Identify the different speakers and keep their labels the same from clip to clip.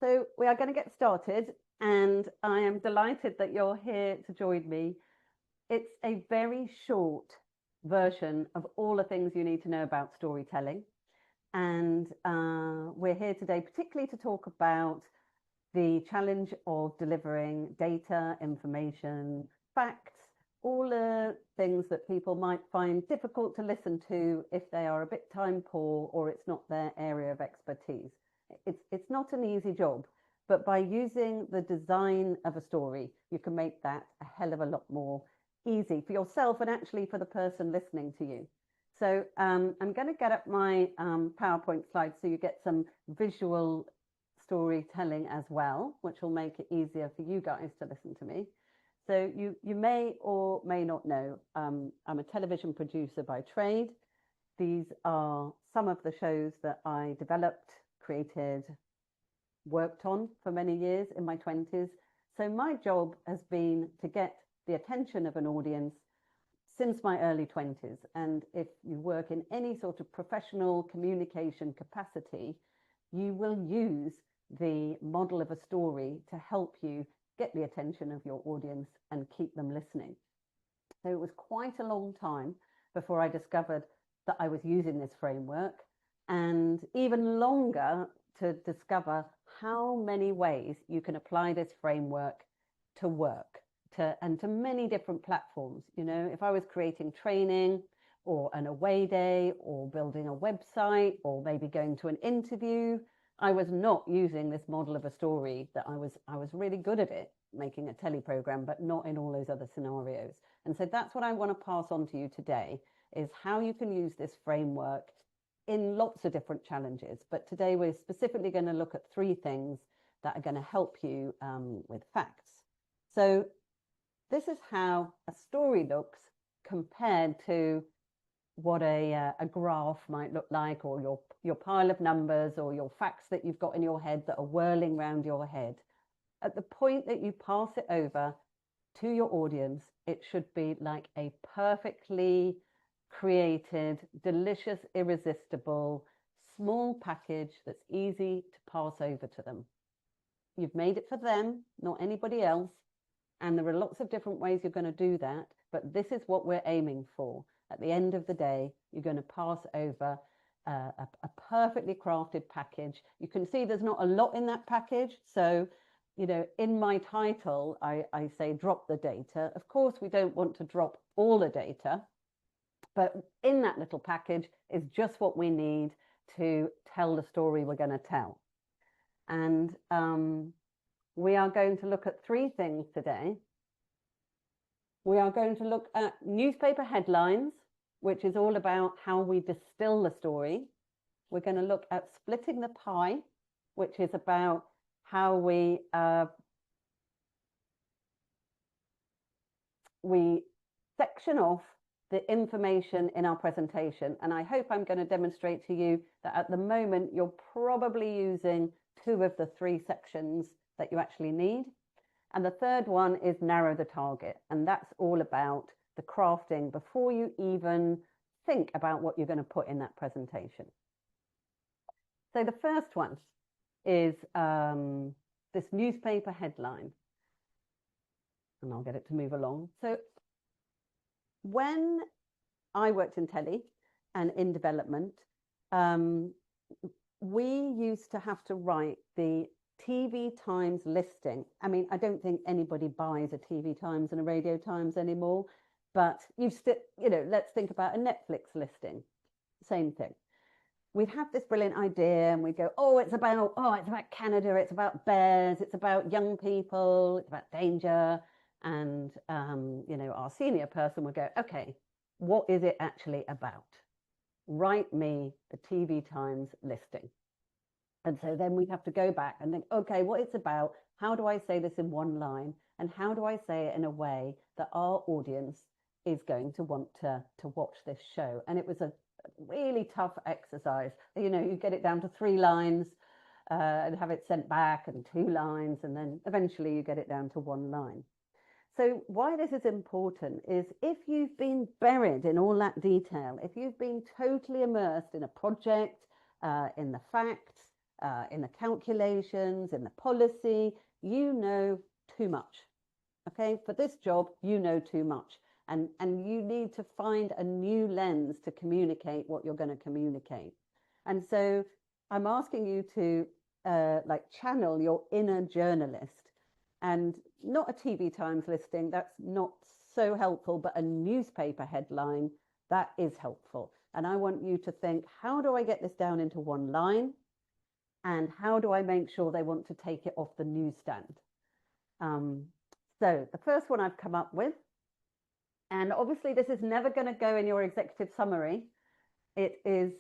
Speaker 1: So we are going to get started, and I am delighted that you're here to join me. It's a very short version of all the things you need to know about storytelling. And we're here today particularly to talk about the challenge of delivering data, information, facts, all the things that people might find difficult to listen to if they are a bit time poor or it's not their area of expertise. It's not an easy job, but by using the design of a story, you can make that a hell of a lot more easy for yourself and actually for the person listening to you. So I'm going to get up my PowerPoint slides so you get some visual storytelling as well, which will make it easier for you guys to listen to me. So you may or may not know, I'm a television producer by trade. These are some of the shows that I developed, created, worked on for many years in my 20s. So my job has been to get the attention of an audience since my early 20s. And if you work in any sort of professional communication capacity, you will use the model of a story to help you get the attention of your audience and keep them listening. So it was quite a long time before I discovered that I was using this framework, and even longer to discover how many ways you can apply this framework to work and to many different platforms. You know, if I was creating training or an away day or building a website or maybe going to an interview, I was not using this model of a story. That I was really good at it, making a telly program, but not in all those other scenarios. And so that's what I want to pass on to you today, is how you can use this framework in lots of different challenges. But today we're specifically going to look at three things that are going to help you with facts. So this is how a story looks compared to what a graph might look like, or your pile of numbers, or your facts that you've got in your head that are whirling around your head. At the point that you pass it over to your audience, it should be like a perfectly created, delicious, irresistible, small package that's easy to pass over to them. You've made it for them, not anybody else. And there are lots of different ways you're going to do that, but this is what we're aiming for. At the end of the day, you're going to pass over a perfectly crafted package. You can see there's not a lot in that package. So, you know, in my title, I say drop the data. Of course, we don't want to drop all the data, but in that little package is just what we need to tell the story we're going to tell. And we are going to look at three things today. We are going to look at newspaper headlines, which is all about how we distill the story. We're going to look at splitting the pie, which is about how we section off the information in our presentation. And I hope I'm going to demonstrate to you that at the moment, you're probably using two of the three sections that you actually need. And the third one is narrow the target. And that's all about the crafting before you even think about what you're going to put in that presentation. So the first one is this newspaper headline. And I'll get it to move along. So when I worked in telly and in development, we used to have to write the TV Times listing. I mean, I don't think anybody buys a TV Times and a Radio Times anymore, but you've still, you know, let's think about a Netflix listing. Same thing. We'd have this brilliant idea and we'd go, it's about Canada, it's about bears, it's about young people, it's about danger. And, you know, our senior person would go, okay, what is it actually about? Write me the TV Times listing. And so then we have to go back and think, okay, what it's about, how do I say this in one line? And how do I say it in a way that our audience is going to want to watch this show? And it was a really tough exercise. You know, you get it down to 3 lines and have it sent back, and 2 lines, and then eventually you get it down to 1 line. So why this is important is if you've been buried in all that detail, if you've been totally immersed in a project, in the facts, in the calculations, in the policy. You know too much. Okay, for this job, you know too much. And you need to find a new lens to communicate what you're going to communicate. And so I'm asking you to like channel your inner journalist, and not a TV Times listing, that's not so helpful, but a newspaper headline, that is helpful. And I want you to think, how do I get this down into one line? And how do I make sure they want to take it off the newsstand? So the first one I've come up with, and obviously this is never going to go in your executive summary. It is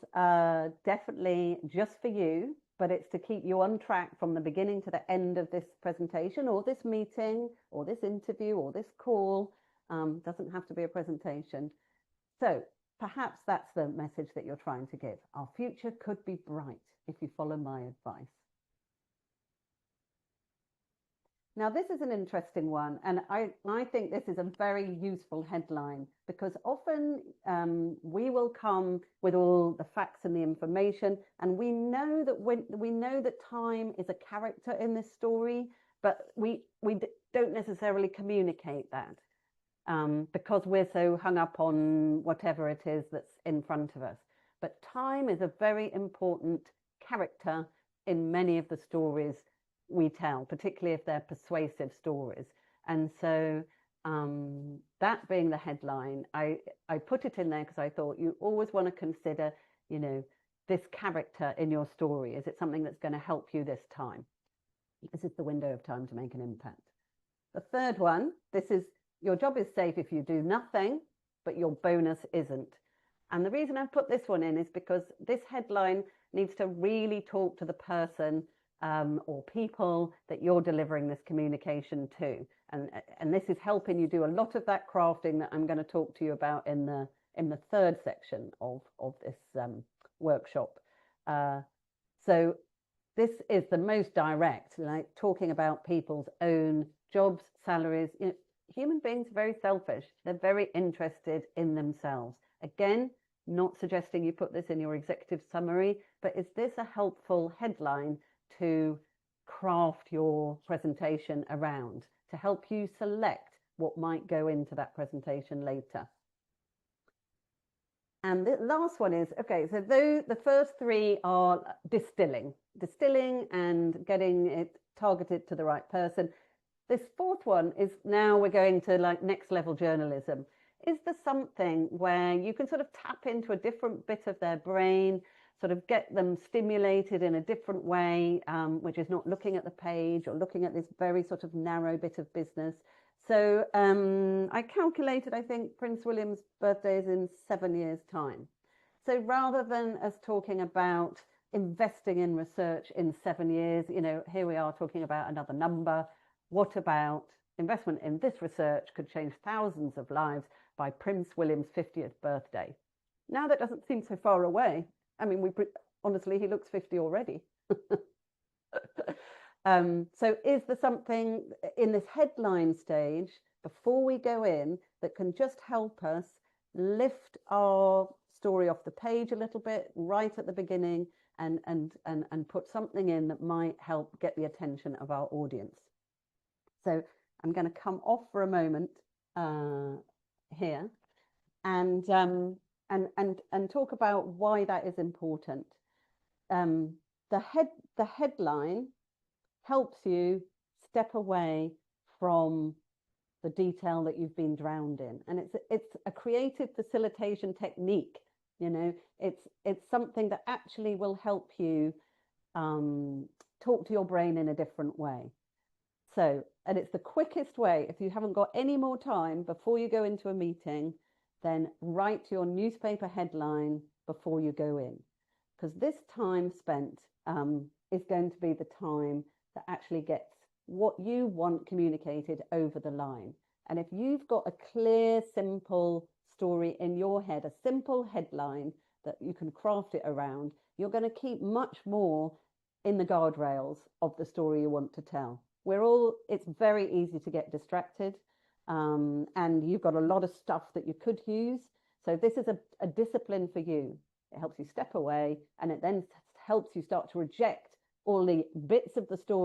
Speaker 1: definitely just for you, but it's to keep you on track from the beginning to the end of this presentation or this meeting or this interview or this call. Doesn't have to be a presentation. So perhaps that's the message that you're trying to give. Our future could be bright if you follow my advice. Now, this is an interesting one, and I think this is a very useful headline, because often we will come with all the facts and the information, and we know that time is a character in this story, but we don't necessarily communicate that because we're so hung up on whatever it is that's in front of us. But time is a very important character in many of the stories we tell, particularly if they're persuasive stories. And so that being the headline, I put it in there because I thought you always want to consider, you know, this character in your story. Is it something that's going to help you this time? This is the window of time to make an impact. The third one, this is, your job is safe if you do nothing, but your bonus isn't. And the reason I've put this one in is because this headline needs to really talk to the person or people that you're delivering this communication to. And this is helping you do a lot of that crafting that I'm going to talk to you about in the third section of this workshop. So this is the most direct, like talking about people's own jobs, salaries. You know, human beings are very selfish. They're very interested in themselves. Again, not suggesting you put this in your executive summary, but is this a helpful headline to craft your presentation around, to help you select what might go into that presentation later? And the last one is, okay, so though the first three are distilling and getting it targeted to the right person, this fourth one is, now we're going to like next level journalism. Is there something where you can sort of tap into a different bit of their brain, sort of get them stimulated in a different way, which is not looking at the page or looking at this very sort of narrow bit of business? So I calculated, I think Prince William's birthday is in 7 years' time. So rather than us talking about investing in research in 7 years, you know, here we are talking about another number. What about investment in this research could change thousands of lives by Prince William's 50th birthday? Now that doesn't seem so far away. I mean, honestly, he looks 50 already. So is there something in this headline stage before we go in that can just help us lift our story off the page a little bit right at the beginning and put something in that might help get the attention of our audience? So I'm going to come off for a moment here and talk about why that is important. The headline helps you step away from the detail that you've been drowned in, and it's a creative facilitation technique. You know, it's something that actually will help you talk to your brain in a different way. So, and it's the quickest way. If you haven't got any more time before you go into a meeting, then write your newspaper headline before you go in, because this time spent is going to be the time that actually gets what you want communicated over the line. And if you've got a clear, simple story in your head, a simple headline that you can craft it around, you're going to keep much more in the guardrails of the story you want to tell. It's very easy to get distracted, and you've got a lot of stuff that you could use. So this is a discipline for you. It helps you step away, and it then helps you start to reject all the bits of the story